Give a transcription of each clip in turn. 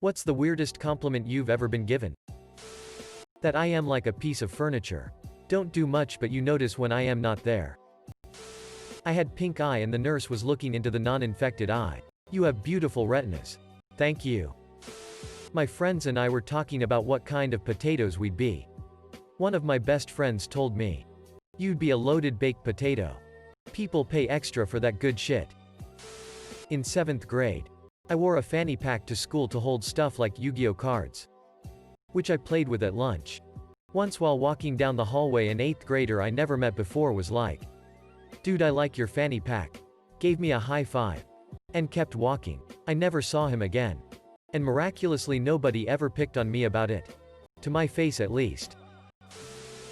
What's the weirdest compliment you've ever been given? That I am like a piece of furniture. Don't do much but you notice when I am not there. I had pink eye and the nurse was looking into the non-infected eye. You have beautiful retinas. Thank you. My friends and I were talking about what kind of potatoes we'd be. One of my best friends told me, "You'd be a loaded baked potato. People pay extra for that good shit." In 7th grade, I wore a fanny pack to school to hold stuff like Yu-Gi-Oh cards, which I played with at lunch. Once while walking down the hallway, an 8th grader I never met before was like, "Dude, I like your fanny pack." Gave me a high five. And kept walking. I never saw him again. And miraculously nobody ever picked on me about it. To my face at least.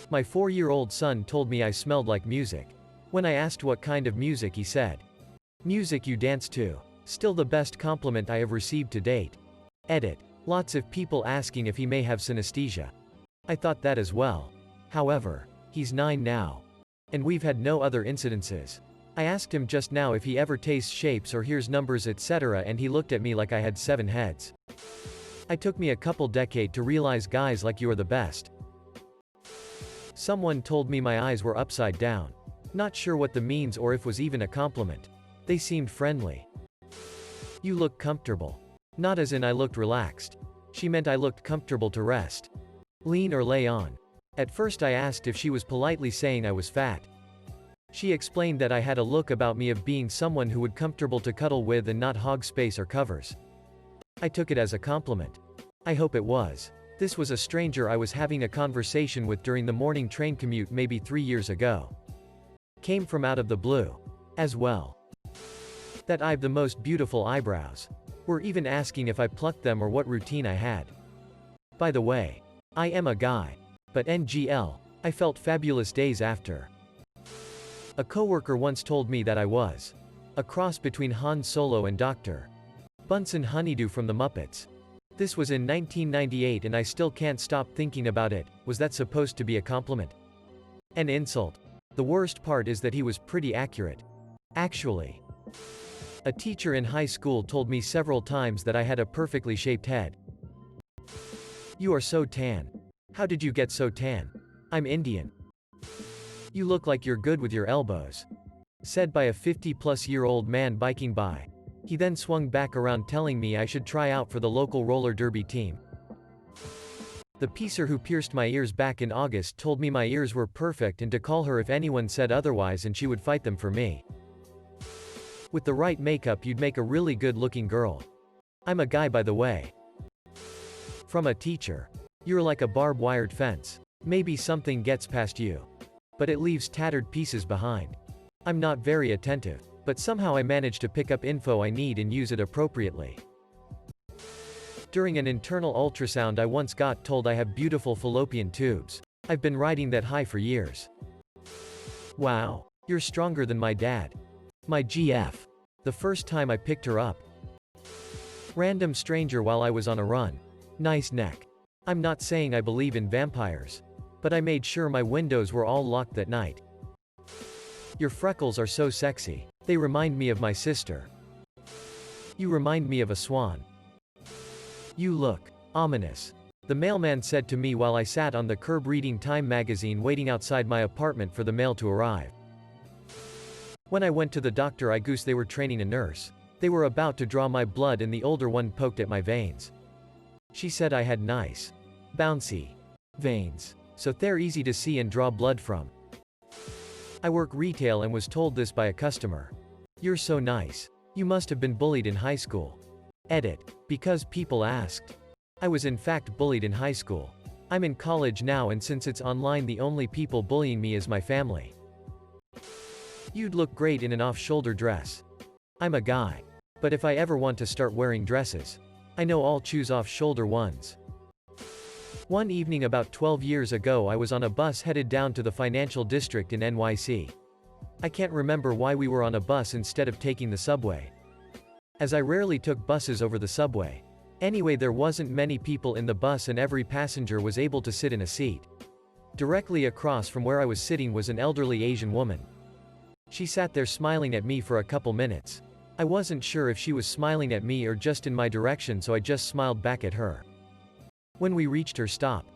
My 4-year-old son told me I smelled like music. When I asked what kind of music, he said, "Music you dance to." Still the best compliment I have received to date. Edit. Lots of people asking if he may have synesthesia. I thought that as well. However, he's 9 now. And we've had no other incidences. I asked him just now if he ever tastes shapes or hears numbers etc. and he looked at me like I had 7 heads. It took me a couple decades to realize guys like you are the best. Someone told me my eyes were upside down. Not sure what the means or if was even a compliment. They seemed friendly. You look comfortable. Not as in I looked relaxed. She meant I looked comfortable to rest. Lean or lay on. At first I asked if she was politely saying I was fat. She explained that I had a look about me of being someone who would comfortable to cuddle with and not hog space or covers. I took it as a compliment. I hope it was. This was a stranger I was having a conversation with during the morning train commute maybe 3 years ago. Came from out of the blue. As well. That I've the most beautiful eyebrows. Were even asking if I plucked them or what routine I had. By the way, I am a guy. But NGL, I felt fabulous days after. A coworker once told me that I was a cross between Han Solo and Dr. Bunsen Honeydew from the Muppets. This was in 1998 and I still can't stop thinking about it. Was that supposed to be a compliment? An insult. The worst part is that he was pretty accurate. Actually. A teacher in high school told me several times that I had a perfectly shaped head. You are so tan. How did you get so tan? I'm Indian. You look like you're good with your elbows. Said by a 50-plus-year-old man biking by. He then swung back around telling me I should try out for the local roller derby team. The piecer who pierced my ears back in August told me my ears were perfect and to call her if anyone said otherwise and she would fight them for me. With the right makeup you'd make a really good-looking girl. I'm a guy by the way. From a teacher. You're like a barbed-wired fence. Maybe something gets past you. But it leaves tattered pieces behind. I'm not very attentive, but somehow I manage to pick up info I need and use it appropriately. During an internal ultrasound I once got told I have beautiful fallopian tubes. I've been riding that high for years. Wow. You're stronger than my dad. My GF. The first time I picked her up. Random stranger while I was on a run. Nice neck. I'm not saying I believe in vampires. But I made sure my windows were all locked that night. Your freckles are so sexy. They remind me of my sister. You remind me of a swan. You look ominous. The mailman said to me while I sat on the curb reading Time magazine waiting outside my apartment for the mail to arrive. When I went to the doctor I guess they were training a nurse. They were about to draw my blood and the older one poked at my veins. She said I had nice, bouncy veins. So they're easy to see and draw blood from. I work retail and was told this by a customer. You're so nice. You must have been bullied in high school. Edit. Because people asked. I was in fact bullied in high school. I'm in college now and since it's online the only people bullying me is my family. You'd look great in an off-shoulder dress. I'm a guy. But if I ever want to start wearing dresses, I know I'll choose off-shoulder ones. One evening about 12 years ago I was on a bus headed down to the financial district in NYC. I can't remember why we were on a bus instead of taking the subway. As I rarely took buses over the subway. Anyway, there wasn't many people in the bus and every passenger was able to sit in a seat. Directly across from where I was sitting was an elderly Asian woman. She sat there smiling at me for a couple minutes. I wasn't sure if she was smiling at me or just in my direction, so I just smiled back at her. When we reached her stop,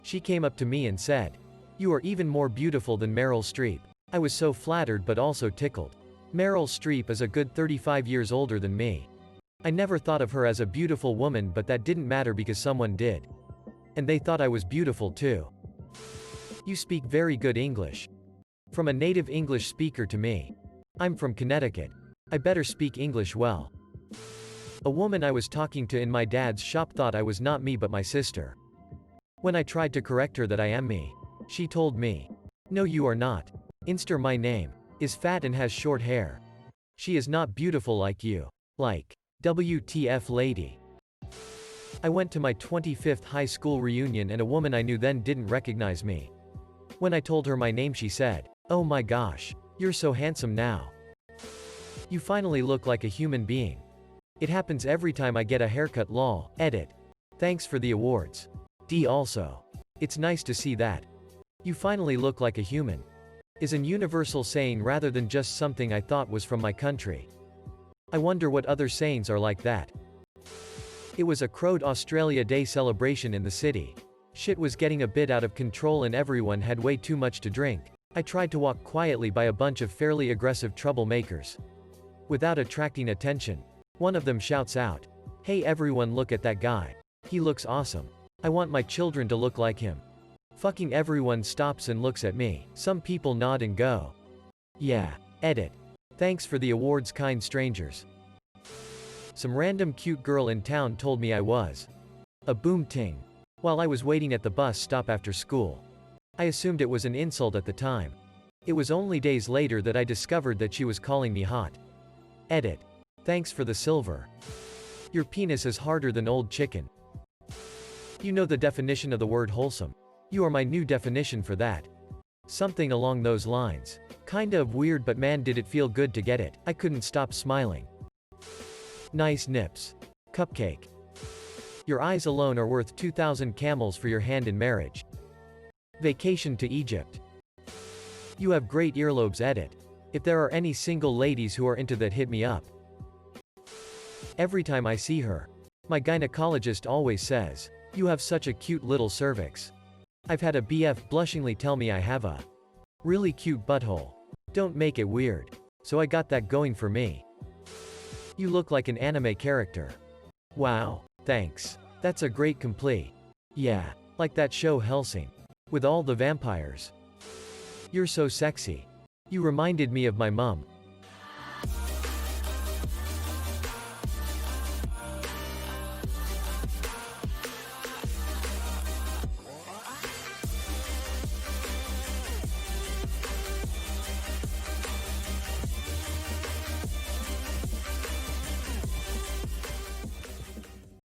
she came up to me and said, "You are even more beautiful than Meryl Streep." I was so flattered but also tickled. Meryl Streep is a good 35 years older than me. I never thought of her as a beautiful woman, but that didn't matter because someone did. And they thought I was beautiful too. "You speak very good English." From a native English speaker to me. "I'm from Connecticut. I better speak English well." A woman I was talking to in my dad's shop thought I was not me but my sister. When I tried to correct her that I am me, she told me, "No, you are not. Inster, my name is fat and has short hair. She is not beautiful like you." Like, WTF lady. I went to my 25th high school reunion and a woman I knew then didn't recognize me. When I told her my name, she said, "Oh my gosh, you're so handsome now. You finally look like a human being." It happens every time I get a haircut, lol. Edit. Thanks for the awards. D also. It's nice to see that. "You finally look like a human" is an universal saying rather than just something I thought was from my country. I wonder what other sayings are like that. It was a crowed Australia Day celebration in the city. Shit was getting a bit out of control and everyone had way too much to drink. I tried to walk quietly by a bunch of fairly aggressive troublemakers. Without attracting attention, one of them shouts out, "Hey everyone, look at that guy. He looks awesome. I want my children to look like him." Fucking everyone stops and looks at me. Some people nod and go, "Yeah." Edit. Thanks for the awards, kind strangers. Some random cute girl in town told me I was a boom ting while I was waiting at the bus stop after school. I assumed it was an insult at the time. It was only days later that I discovered that she was calling me hot. Edit. Thanks for the silver. Your penis is harder than old chicken. You know the definition of the word wholesome. You are my new definition for that. Something along those lines. Kinda of weird, but man did it feel good to get it. I couldn't stop smiling. Nice nips. Cupcake. Your eyes alone are worth 2,000 camels for your hand in marriage. Vacation to Egypt. You have great earlobes. Edit. If there are any single ladies who are into that, hit me up. Every time I see her, my gynecologist always says, "You have such a cute little cervix." I've had a BF blushingly tell me I have a really cute butthole. Don't make it weird. So I got that going for me. You look like an anime character. Wow, thanks. That's a great complete. Yeah, like that show Hellsing. With all the vampires. You're so sexy. You reminded me of my mom.